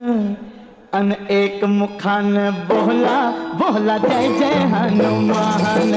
अन एक मुखान बोला बोला जय जय हनुमान,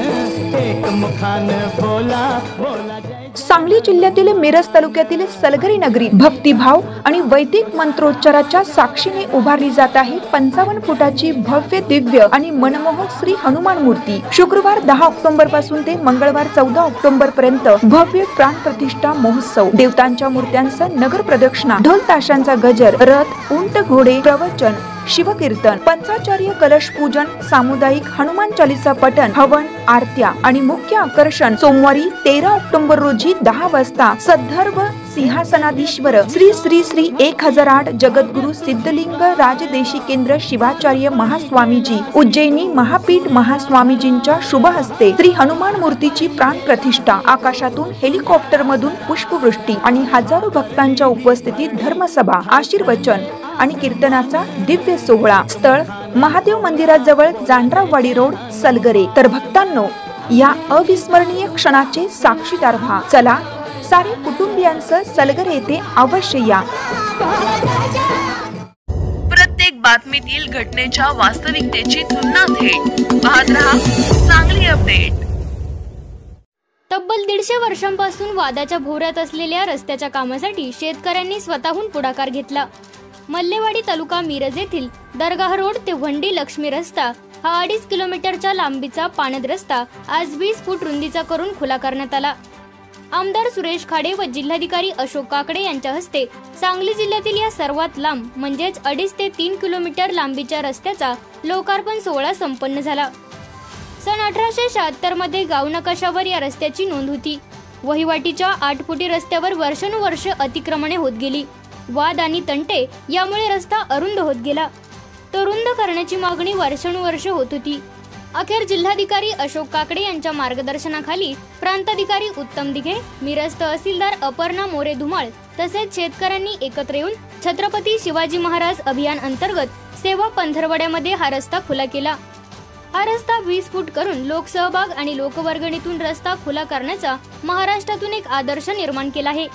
एक मुखान बोला बोला जय। सांगली जिल्ह्यातील मिरज तालुक्यातील सलगरी नगरी भक्तिभाव आणि वैदिक मंत्रोच्चाराच्या साक्षीने उभारली जात आहे 55 फुटाची भव्य दिव्य आणि मनमोहक श्री हनुमान मूर्ती। शुक्रवार 10 ऑक्टोबर पासून ते मंगळवार 14 ऑक्टोबर पर्यंत भव्य प्राण प्रतिष्ठा महोत्सव, देवतांच्या मूर्त्यांचं नगर प्रदक्षिणा, ढोल ताशांचा गजर, रथ, उंट, घोडे, प्रवचन, शिवकीर्तन, पंचाचार्य कलश पूजन, सामुदायिक हनुमान चालीसा पठण, हवन, आरत्या आणि मुख्य आकर्षण सोमवारी 13 ऑक्टोबर रोजी 10 वाजता सद्धर्व सिंहासनाधीश्वर श्री श्री श्री 1008 जगद्गुरु सिद्धलिंग राजदेशी केंद्र शिवाचार्य महास्वामीजी उज्जैनी महापीठ महास्वामीजींच्या शुभ हस्ते श्री हनुमान मूर्तीची प्राण प्रतिष्ठा, आकाशातून हेलिकॉप्टर मधून पुष्पवृष्टी आणि हजारो भक्तांच्या उपस्थितीत धर्मसभा, आशीर्वचन आणि कीर्तनाचा दिव्य सोहळा। स्थळ महादेव मंदिराजवळ जांडरावाडी रोड, सलगरे। तर भक्तांनो, या अविस्मरणीय क्षणाचे साक्षीदार व्हा। चला सारे कुटुंबियांसह सलगरे येथे अवश्य या। प्रत्येक बातमीतील घटनेच्या वास्तविकतेची तुलना थेट पाहत रहा सांगली अपडेट। तब्बल 150 वर्षांपासून वादाच्या भोवऱ्यात असलेल्या रस्त्याच्या कामासाठी शेतकऱ्यांनी स्वतःहून पुढाकार घेतला। मल्लेवाडी तालुका मिरज येथील दरगाह रोड ते वंडी लक्ष्मी रस्ता हा 2.5 किलोमीटरच्या लांबीचा पाणद रस्ता आज 20 फूट रुंदीचा करून खुला करण्यात आला। आमदार सुरेश खाडे व जिल्हाधिकारी अशोक काकडे यांच्या हस्ते सांगली जिल्ह्यातील या सर्वात लांब म्हणजेच 2.5 ते 3 किलोमीटर लांबीच्या रस्त्याचा लोकार्पण सोहळा संपन्न झाला। सन 1876 मध्ये गाव नकाशावर या रस्त्याची नोंद होती। वहिवाटीच्या 8 फुटी रस्त्यावर वर्षानुवर्ष अतिक्रमणे होत गेली। वाद आणि तंटे यामुळे रस्ता अरुंद होत गेला। तो रुंद करण्याची मागणी वर्षानुवर्ष होत होती। अखेर जिल्हाधिकारी अशोक काकडे यांच्या मार्गदर्शनाखाली प्रांताधिकारी उत्तम दिघे, मिरज तहसीलदार अपर्णा मोरे धुमाळ तसेच शेतकऱ्यांनी एकत्र येऊन छत्रपती शिवाजी महाराज अभियान अंतर्गत सेवा पंधरवड्यामध्ये हा रस्ता खुला केला। हा रस्ता 20 फूट करून लोकसहभाग आणि लोकवर्गणीतून रस्ता खुला करण्याचा महाराष्ट्रातून एक आदर्श निर्माण केला आहे।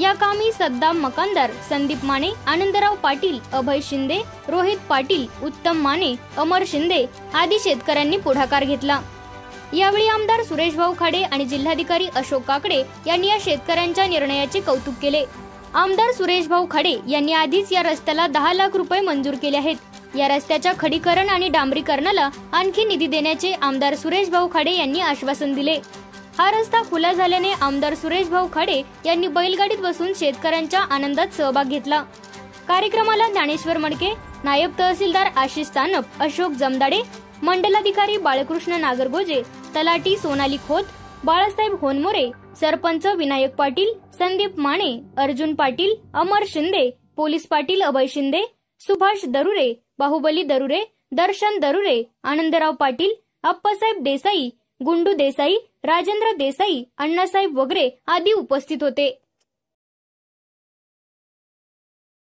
या कामी सद्दाम मकानदार, संदीप माने, आनंदराव पाटील, अभय शिंदे, रोहित पाटील, उत्तम माने, अमर शिंदे आदी शेतकऱ्यांनी पुढाकार घेतला। यावेळी आमदार सुरेश भाऊ खाडे आणि जिल्हाधिकारी अशोक काकडे यांनी या शेतकऱ्यांच्या निर्णयाचे कौतुक केले। आमदार सुरेश भाऊ खाडे यांनी आधीच या रस्त्याला 10 लाख रुपये मंजूर केले आहेत। या रस्त्याच्या खडीकरण आणि डांबरीकरणाला आणखी निधी देण्याचे आमदार सुरेश भाऊ खाडे यांनी आश्वासन दिले। हा रस्ता खुला झाल्याने आमदार सुरेश भाऊ खाडे यांनी बैलगाडीत बसून शेतकऱ्यांच्या आनंदात सहभाग घेतला। कार्यक्रमाला ज्ञानेश्वर मडके, नायब तहसीलदार आशिष सानप, अशोक जमदाडे, मंडलाधिकारी बाळकृष्ण नागरगोजे, तलाठी सोनाली खोत, बाळासाहेब होनमोरे, सरपंच विनायक पाटील, संदीप माने, अर्जुन पाटील, अमर शिंदे, पोलीस पाटील अभय शिंदे, सुभाष दरुरे, बाहुबली दरुरे, दर्शन दरुरे, आनंदराव पाटील, अप्पासाहेब देसाई, गुंडू देसाई, राजेंद्र देसाई, अण्णासाहेब वगैरे आदी उपस्थित होते।